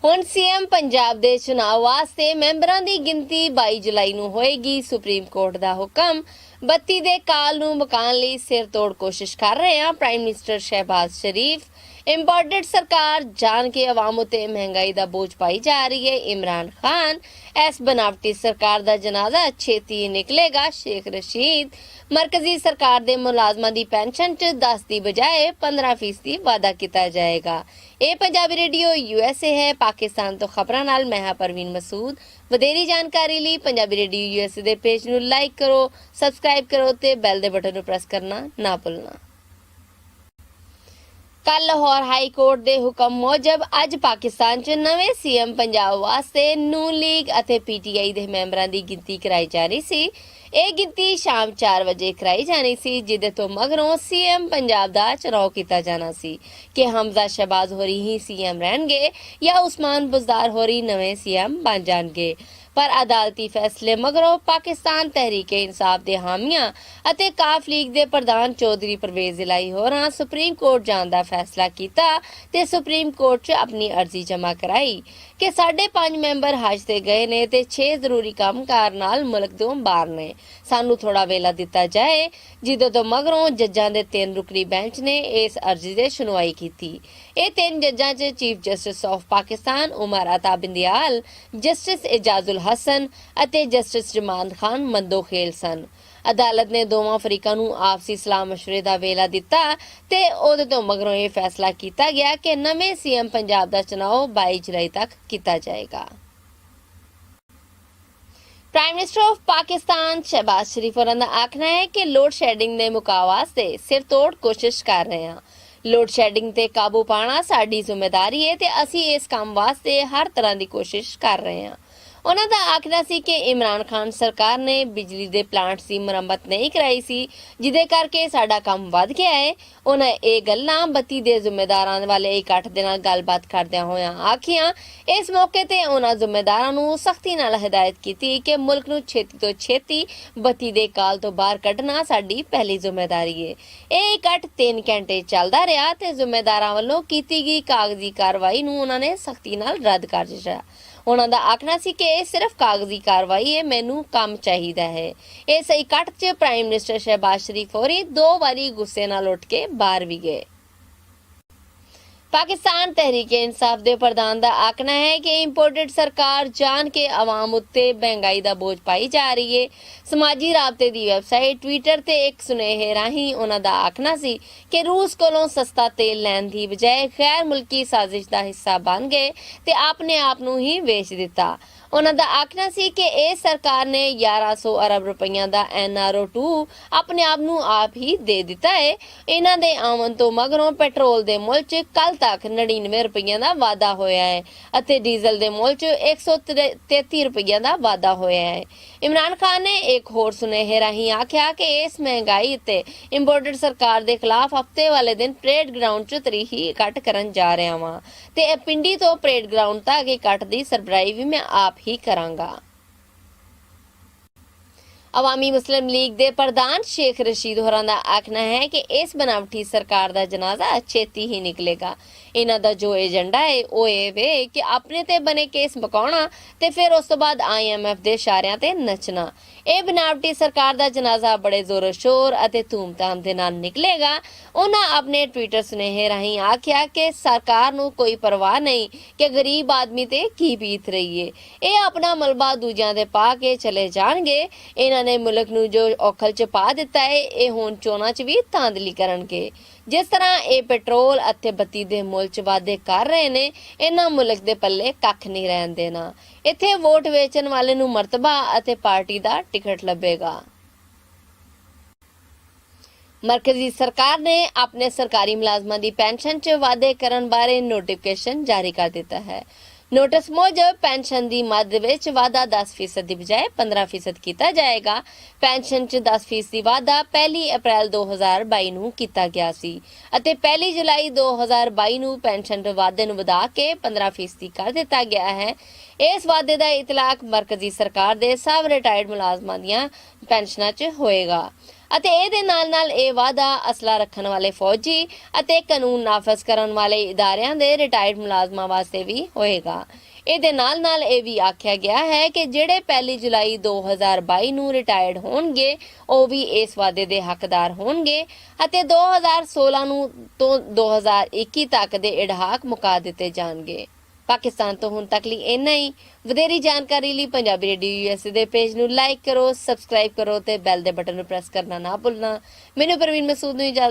ਹੁਣ ਸੀਐਮ ਪੰਜਾਬ ਦੇ ਚੁਣਾਵ ਵਾਸਤੇ ਮੈਂਬਰਾਂ ਦੀ ਗਿਣਤੀ 22 ਜੁਲਾਈ ਨੂੰ ਹੋਏਗੀ। ਸੁਪਰੀਮ ਕੋਰਟ ਦਾ ਹੁਕਮ। ਬੱਤੀ ਦੇ ਕਾਲ ਨੂੰ ਮੁਕਾਉਣ ਲਈ ਸਿਰ ਤੋੜ ਕੋਸ਼ਿਸ਼ ਕਰ ਰਹੇ ਹਾਂ ਪ੍ਰਾਈਮ ਮਿਨਿਸਟਰ ਸ਼ਹਿਬਾਜ਼ ਸ਼ਰੀਫ। ਇੰਪੋਰਟਡ ਸਰਕਾਰ ਜਾਣ ਕੇ ਆਵਾਮ ਉਤੇ ਮਹਿੰਗਾਈ ਦਾ ਬੋਝ ਪਾਈ ਜਾ ਰਹੀ ਹੈ। ਇਮਰਾਨ ਖਾਨ ਇਸ ਬਨਾਵਟੀ ਸਰਕਾਰ ਦਾ ਜਨਾਜ਼ਾ ਛੇਤੀ ਨਿਕਲੇਗਾ। ਸ਼ੇਖ ਰਸ਼ੀਦ ਮਰਕਜ਼ੀ ਸਰਕਾਰ ਦੇ ਮੁਲਾਜ਼ਮਾਂ ਦੀ ਪੈਨਸ਼ਨ 'ਚ 10 ਦੀ ਬਜਾਏ 15% ਵਾਧਾ ਕੀਤਾ ਜਾਏਗਾ। ਇਹ ਪੰਜਾਬੀ ਰੇਡੀਓ USA ਹੈ। ਪਾਕਿਸਤਾਨ ਤੋਂ ਖਬਰਾਂ ਨਾਲ ਮੈਂ ਹਾਂ ਪਰਵੀਨ ਮਸੂਦ। ਵਧੇਰੀ ਜਾਣਕਾਰੀ ਲਈ ਪੰਜਾਬੀ ਰੇਡੀਓ USA ਦੇ ਪੇਜ ਨੂੰ ਲਾਈਕ ਕਰੋ, ਸਬਸਕ੍ਰਾਈਬ ਕਰੋ ਤੇ ਬੈਲ ਦੇ ਬਟਨ ਨੂੰ ਪ੍ਰੈਸ ਕਰਨਾ ਨਾ ਭੁੱਲਣਾ। ਕੱਲ ਲਾਹੌਰ ਹਾਈ ਕੋਰਟ ਦੇ ਹੁਕਮ ਮੁਜਬ ਅੱਜ ਪਾਕਿਸਤਾਨ 'ਚ ਨਵੇਂ ਸੀਐਮ ਪੰਜਾਬ ਵਾਸਤੇ ਨੂਨ ਲੀਗ ਅਤੇ PTI ਦੇ ਮੈਂਬਰਾਂ ਦੀ ਗਿਣਤੀ ਕਰਾਈ ਜਾ ਰਹੀ ਸੀ। ਇਹ ਗਿਣਤੀ ਸ਼ਾਮ 4 ਵਜੇ ਕਰਾਈ ਜਾਣੀ ਸੀ, ਜਿਹਦੇ ਤੋਂ ਮਗਰੋਂ ਸੀਐਮ ਪੰਜਾਬ ਦਾ ਚੁਣਾਵ ਕੀਤਾ ਜਾਣਾ ਸੀ ਕਿ ਹਮਜ਼ਾ ਸ਼ਹਿਬਾਜ਼ ਹੋਰੀ ਹੀ ਸੀਐਮ ਰਹਿਣਗੇ ਜਾਂ ਉਸਮਾਨ ਬੁਜ਼ਦਾਰ ਹੋਰੀ ਨਵੇਂ ਸੀਐਮ ਬਣ ਜਾਣਗੇ। ਪਰ ਅਦਾਲਤੀ ਫੈਸਲੇ ਮਗਰੋਂ ਪਾਕਿਸਤਾਨ ਤਹਿਰੀਕ-ਏ-ਇਨਸਾਫ ਦੇ ਹਾਮੀਆਂ ਅਤੇ ਕਾਫ ਲੀਗ ਦੇ ਪ੍ਰਧਾਨ ਚੌਧਰੀ ਪਰਵੇਜ਼ ਇਲਾਹੀ ਹੋਰਾਂ ਸੁਪਰੀਮ ਕੋਰਟ ਜਾਣ ਦਾ ਫੈਸਲਾ ਕੀਤਾ ਤੇ ਸੁਪਰੀਮ ਕੋਰਟ 'ਚ ਆਪਣੀ ਅਰਜ਼ੀ ਜਮ੍ਹਾਂ ਕਰਾਈ ਕਿ 5.5 ਮੈਂਬਰ ਹਜ ਤੇ ਗਏ ਨੇ ਤੇ 6 ਜ਼ਰੂਰੀ ਕੰਮਕਾਰ ਨਾਲ ਮੁਲਕ ਤੋਂ ਬਾਹਰ ਨੇ। ਸਾਨੂੰ ਥੋੜਾ ਵੇਲਾ ਦਿੱਤਾ ਜਾਏ। ਜਿਹਦੇ ਤੋਂ ਮਗਰੋਂ ਜੱਜਾਂ ਦੇ 3 ਰੁਕਨੀ ਬੈਂਚ ਨੇ ਇਸ ਅਰਜ਼ੀ ਦੇ ਸੁਣਵਾਈ ਕੀਤੀ। ਇਹ 3 ਜੱਜਾਂ 'ਚ ਚੀਫ ਜਸਟਿਸ ਆਫ ਪਾਕਿਸਤਾਨ ਉਮਰ ਅਤਾ ਬਿੰਦਿਆਲ, ਜਸਟਿਸ ਇਜਾਜ਼ੁਲ ਹਸਨ ਅਤੇ ਜਸਟਿਸ ਜਮਾਨ ਖਾਨ ਮੰਦੋਖੇਲ ਸਨ। ਅਦਾਲਤ ਨੇ ਦੋਵਾਂ ਫਰੀਕਾਂ ਨੂੰ ਆਪਸੀ ਸਲਾਹ ਮਸ਼ਵਰੇ ਦਾ ਵੇਲਾ ਦਿੱਤਾ ਤੇ ਉਹਦੇ ਤੋਂ ਮਗਰੋਂ ਇਹ ਫੈਸਲਾ ਕੀਤਾ ਗਿਆ ਕਿ ਨਵੇਂ ਸੀਐਮ ਪੰਜਾਬ ਦਾ ਚੁਣਾਵ 22 ਜੁਲਾਈ ਤੱਕ ਕੀਤਾ ਜਾਏਗਾ। Prime minister of Pakistan Shahbaz Sharif ਹੋਰਾਂ ਦਾ ਆਖਣਾ ਹੈ ਕਿ ਲੋਡ ਸ਼ੈਡਿੰਗ ਦੇ ਮੁਕਾਬਲੇ ਵਾਸਤੇ ਸਿਰ ਤੋੜ ਕੋਸ਼ਿਸ਼ ਕਰ ਰਹੇ ਹਾਂ। ਲੋਡ ਸ਼ੈਡਿੰਗ ਤੇ ਕਾਬੂ ਪਾਉਣਾ ਸਾਡੀ ਜ਼ਿੰਮੇਵਾਰੀ ਹੈ ਤੇ ਅਸੀਂ ਇਸ ਕੰਮ ਵਾਸਤੇ ਹਰ ਤਰ੍ਹਾਂ ਦੀ ਕੋਸ਼ਿਸ਼ ਕਰ ਰਹੇ ਹਾਂ। ਉਹਨਾਂ ਦਾ ਆਖਣਾ ਸੀ ਕਿ ਇਮਰਾਨ ਖਾਨ ਸਰਕਾਰ ਨੇ ਬਿਜਲੀ ਦੇ ਪਲਾਂਟਸ ਦੀ ਮੁਰੰਮਤ ਨਹੀਂ ਕਰਾਈ ਸੀ, ਜਿਹਦੇ ਕਰਕੇ ਸਾਡਾ ਕੰਮ ਵੱਧ ਗਿਆ ਹੈ। ਉਹਨਾਂ ਇਹ ਗੱਲਾਂ ਬੱਤੀ ਦੇ ਜ਼ਿੰਮੇਦਾਰਾਂ ਵਾਲੇ ਇਕੱਠ ਦੇ ਨਾਲ ਗੱਲਬਾਤ ਕਰਦਿਆਂ ਹੋਇਆਂ ਆਖੀਆਂ। ਇਸ ਮੌਕੇ ਤੇ ਉਹਨਾਂ ਜ਼ਿੰਮੇਦਾਰਾਂ ਨੂੰ ਸਖਤੀ ਨਾਲ ਹਦਾਇਤ ਕੀਤੀ ਕਿ ਮੁਲਕ ਨੂੰ ਛੇਤੀ ਤੋਂ ਛੇਤੀ ਬੱਤੀ ਦੇ ਕਾਲ ਤੋਂ ਬਾਹਰ ਕੱਢਣਾ ਸਾਡੀ ਪਹਿਲੀ ਜ਼ਿੰਮੇਵਾਰੀ ਹੈ। ਇਹ ਇਕੱਠ 3 ਘੰਟੇ ਚੱਲਦਾ ਰਿਹਾ ਤੇ ਜ਼ਿੰਮੇਦਾਰਾਂ ਵੱਲੋਂ ਕੀਤੀ ਗਈ ਕਾਗਜ਼ੀ ਕਾਰਵਾਈ ਨੂੰ ਉਹਨਾਂ ਨੇ ਸਖਤੀ ਨਾਲ ਰੱਦ ਕਰ ਦਿੱਤਾ। ਉਹਨਾਂ ਦਾ ਆਖਣਾ ਸੀ ਕਿ ਇਹ ਸਿਰਫ ਕਾਗਜ਼ੀ ਕਾਰਵਾਈ ਹੈ, ਮੈਨੂੰ ਕੰਮ ਚਾਹੀਦਾ ਹੈ। ਇਸ ਇਕੱਠ 'ਚ ਪ੍ਰਾਈਮ ਮਿਨਿਸਟਰ ਸ਼ਹਿਬਾਜ਼ ਸ਼ਰੀਫ ਹੋਰੀ 2 ਵਾਰੀ ਗੁੱਸੇ ਨਾਲ ਉੱਠ ਕੇ ਬਾਹਰ ਵੀ ਗਏ। ਪਾਕਿਸਤਾਨ ਤਹਿਰੀਕ-ਏ-ਇਨਸਾਫ ਦੇ ਪ੍ਰਧਾਨ ਦਾ ਆਖਣਾ ਹੈ ਕਿ ਇੰਪੋਰਟਡ ਸਰਕਾਰ ਜਾਣ ਕੇ ਆਵਾਮ ਉੱਤੇ ਮਹਿੰਗਾਈ ਦਾ ਬੋਝ ਪਾਈ ਜਾ ਰਹੀ ਹੈ। ਸਮਾਜੀ ਰਾਬਤੇ ਦੀ ਵੈਬਸਾਈਟ ਟਵਿੱਟਰ ਤੇ ਇੱਕ ਸੁਨੇਹੇ ਰਾਹੀਂ ਉਹਨਾਂ ਦਾ ਆਖਣਾ ਸੀ ਕਿ ਰੂਸ ਕੋਲੋਂ ਸਸਤਾ ਤੇਲ ਲੈਣ ਦੀ ਬਜਾਏ ਗੈਰ ਮੁਲਕੀ ਸਾਜ਼ਿਸ਼ ਦਾ ਹਿੱਸਾ ਬਣ ਗਏ ਤੇ ਆਪਣੇ ਆਪ ਨੂੰ ਹੀ ਵੇਚ ਦਿੱਤਾ। ਉਹਨਾਂ ਦਾ ਆਖਣਾ ਸੀ ਕਿ ਇਹ ਸਰਕਾਰ ਨੇ 1100 ਅਰਬ ਰੁਪਈਆਂ ਦਾ NRO2 ਆਪਣੇ ਆਪ ਨੂੰ ਆਪ ਹੀ ਦੇ ਦਿੱਤਾ ਹੈ। ਇਹਨਾਂ ਦੇ ਆਮਦ ਤੋਂ ਮਗਰੋਂ ਪੈਟਰੋਲ ਦੇ ਮੁੱਲ 'ਚ ਕੱਲ ਤੱਕ 99 ਰੁਪਈਆਂ ਦਾ ਵਾਧਾ ਹੋਇਆ ਹੈ ਅਤੇ ਡੀਜ਼ਲ ਦੇ ਮੁੱਲ 'ਚ 133 ਰੁਪਈਆਂ ਦਾ ਵਾਧਾ ਹੋਇਆ ਹੈ। ਇਮਰਾਨ ਖਾਨ ਨੇ ਇੱਕ ਹੋਰ ਸੁਨੇਹੇ ਰਾਹੀਂ ਆਖਿਆ ਕਿ ਇਸ ਮਹਿੰਗਾਈ ਤੇ ਇੰਪੋਰਟਡ ਸਰਕਾਰ ਦੇ ਖਿਲਾਫ ਹਫਤੇ ਵਾਲੇ ਦਿਨ ਪਰੇਡ ਗਰਾਊਂਡ 'ਚ ਤਰੀਹੀ ਇਕੱਠ ਕਰਨ ਜਾ ਰਿਹਾ ਵਾਂ ਤੇ ਇਹ ਪਿੰਡੀ ਤੋਂ ਪਰੇਡ ਗਰਾਊਂਡ ਤੱਕ ਇਕੱਠ ਦੀ ਸਰਬਰਾਹੀ ਵੀ ਮੈਂ ਆਪ ਹੀ ਕਰਾਂਗਾ। ਅਵਾਮੀ ਮੁਸਲਿਮ ਲੀਗ ਦੇ ਪ੍ਰਧਾਨ ਸ਼ੇਖ ਰਸ਼ੀਦ ਹੋਰਾਂ ਦਾ ਆਖਣਾ ਹੈ ਕਿ ਇਸ ਬਨਾਵਟੀ ਸਰਕਾਰ ਦਾ ਜਨਾਜ਼ਾ ਛੇਤੀ ਹੀ ਨਿਕਲੇਗਾ। ਇਹਨਾਂ ਦਾ ਜੋ ਏਜੰਡਾ ਹੈ ਉਹ ਇਹ ਵੇ ਕਿ ਆਪਣੇ ਤੇ ਬਣੇ ਕੇਸ ਮਕਾਉਣਾ ਤੇ ਫਿਰ ਉਸ ਤੋਂ ਬਾਅਦ IMF ਦੇ ਇਸ਼ਾਰਿਆਂ ਤੇ ਨੱਚਣਾ। ਇਹ ਬਨਾਵਟੀ ਸਰਕਾਰ ਦਾ ਜਨਾਜ਼ਾ ਬੜੇ ਜ਼ੋਰ ਸ਼ੋਰ ਅਤੇ ਧੂਮਧਾਮ ਦੇ ਨਾਲ ਨਿਕਲੇਗਾ। ਉਹਨਾਂ ਆਪਣੇ ਟਵਿੱਟਰ ਸੁਨੇਹੇ ਰਾਹੀਂ ਆਖਿਆ ਕਿ ਸਰਕਾਰ ਨੂੰ ਕੋਈ ਪਰਵਾਹ ਨਹੀਂ ਕਿ ਗਰੀਬ ਆਦਮੀ ਤੇ ਕੀ ਬੀਤ ਰਹੀ ਹੈ। ਇਹ ਆਪਣਾ ਮਲਬਾ ਦੂਜਿਆਂ ਦੇ ਪਾ ਕੇ ਚਲੇ ਜਾਣਗੇ। ਇਹਨਾਂ ਨੇ ਮੁਲਕ ਨੂੰ ਜੋ ਔਖਲ 'ਚ ਪਾ ਦਿੱਤਾ ਹੈ, ਇਹ ਹੁਣ ਚੋਣਾਂ 'ਚ ਵੀ ਧਾਂਦਲੀ ਕਰਨਗੇ। ਜਿਸ ਤਰ੍ਹਾਂ ਇਹ ਪੈਟਰੋਲ ਅਤੇ ਬੱਤੀ ਦੇ ਮੁੱਲ 'ਚ ਵਾਧੇ ਕਰ ਰਹੇ ਨੇ, ਇਹਨਾਂ ਮੁਲਕ ਦੇ ਪੱਲੇ ਕੱਖ ਨਹੀਂ ਰਹਿਣ ਦੇਣਾ। ਇੱਥੇ ਵੋਟ ਵੇਚਣ ਵਾਲੇ ਨੂੰ ਮਰਤਬਾ ਅਤੇ ਪਾਰਟੀ ਦਾ ਟਿਕਟ ਲੱਭੇਗਾ। ਮਰਕਜ਼ੀ ਸਰਕਾਰ ਨੇ ਆਪਣੇ ਸਰਕਾਰੀ ਮੁਲਾਜ਼ਮਾਂ ਦੀ ਪੈਨਸ਼ਨ 'ਚ ਵਾਧੇ ਕਰਨ ਬਾਰੇ ਨੋਟੀਫਿਕੇਸ਼ਨ ਜਾਰੀ ਕਰ ਦਿੱਤਾ ਹੈ। ਨੋਟਿਸ ਮੁਜਬ ਪੈਨਸ਼ਨ ਦੀ ਮੱਦ ਵਿੱਚ ਵਾਧਾ 10% ਦੀ ਬਜਾਏ 15% ਕੀਤਾ ਜਾਏਗਾ। ਪੈਨਸ਼ਨ 'ਚ 10% ਦੀ ਵਾਧਾ 1 ਅਪ੍ਰੈਲ 2022 ਨੂੰ ਕੀਤਾ ਗਿਆ ਸੀ ਅਤੇ 1 ਜੁਲਾਈ 2022 ਨੂੰ ਪੈਨਸ਼ਨ ਦੇ ਵਾਧੇ ਨੂੰ ਵਧਾ ਕੇ 15% ਕਰ ਦਿੱਤਾ ਗਿਆ ਹੈ। ਇਸ ਵਾਧੇ ਦਾ ਇਤਲਾਕ ਮਰਕਜ਼ੀ ਸਰਕਾਰ ਦੇ ਸਭ ਰਿਟਾਇਰਡ ਮੁਲਾਜ਼ਮਾਂ ਦੀਆਂ ਪੈਨਸ਼ਨਾਂ 'ਚ ਹੋਏਗਾ। ਅਤੇ ਇਹਦੇ ਨਾਲ ਇਹ ਵਾਅਦਾ ਅਸਲਾ ਰੱਖਣ ਵਾਲੇ ਫੌਜੀ ਅਤੇ ਕਾਨੂੰਨ ਨਾਫਜ਼ ਕਰਨ ਵਾਲੇ ਇਦਾਰਿਆਂ ਦੇ ਰਿਟਾਇਰਡ ਮੁਲਾਜ਼ਮਾਂ ਵਾਸਤੇ ਵੀ ਹੋਏਗਾ। ਇਹਦੇ ਨਾਲ ਇਹ ਵੀ ਆਖਿਆ ਗਿਆ ਹੈ ਕਿ ਜਿਹੜੇ 1 ਜੁਲਾਈ 2022 ਨੂੰ ਰਿਟਾਇਰਡ ਹੋਣਗੇ ਉਹ ਵੀ ਇਸ ਵਾਅਦੇ ਦੇ ਹੱਕਦਾਰ ਹੋਣਗੇ ਅਤੇ 2016 ਨੂੰ ਤੋਂ 2021 ਤੱਕ ਦੇ ਇਡਹਾਕ ਮੁਕਾ ਦਿੱਤੇ ਜਾਣਗੇ। ਪਾਕਿਸਤਾਨ ਤੋਂ ਹੁਣ ਤੱਕ ਲਈ ਇੰਨਾ ਹੀ। ਵਧੇਰੀ ਜਾਣਕਾਰੀ ਲਈ ਪੰਜਾਬੀ ਰੇਡੀਓ USA ਦੇ ਪੇਜ ਨੂੰ ਲਾਈਕ ਕਰੋ, ਸਬਸਕ੍ਰਾਈਬ ਕਰੋ ਤੇ ਬੈਲ ਦੇ ਬਟਨ ਨੂੰ ਪ੍ਰੈਸ ਕਰਨਾ ਨਾ ਭੁੱਲਣਾ। ਮੈਨੂੰ ਪ੍ਰਵੀਨ ਮਸੂਦ ਨੂੰ ਇਜਾਜ਼ਤ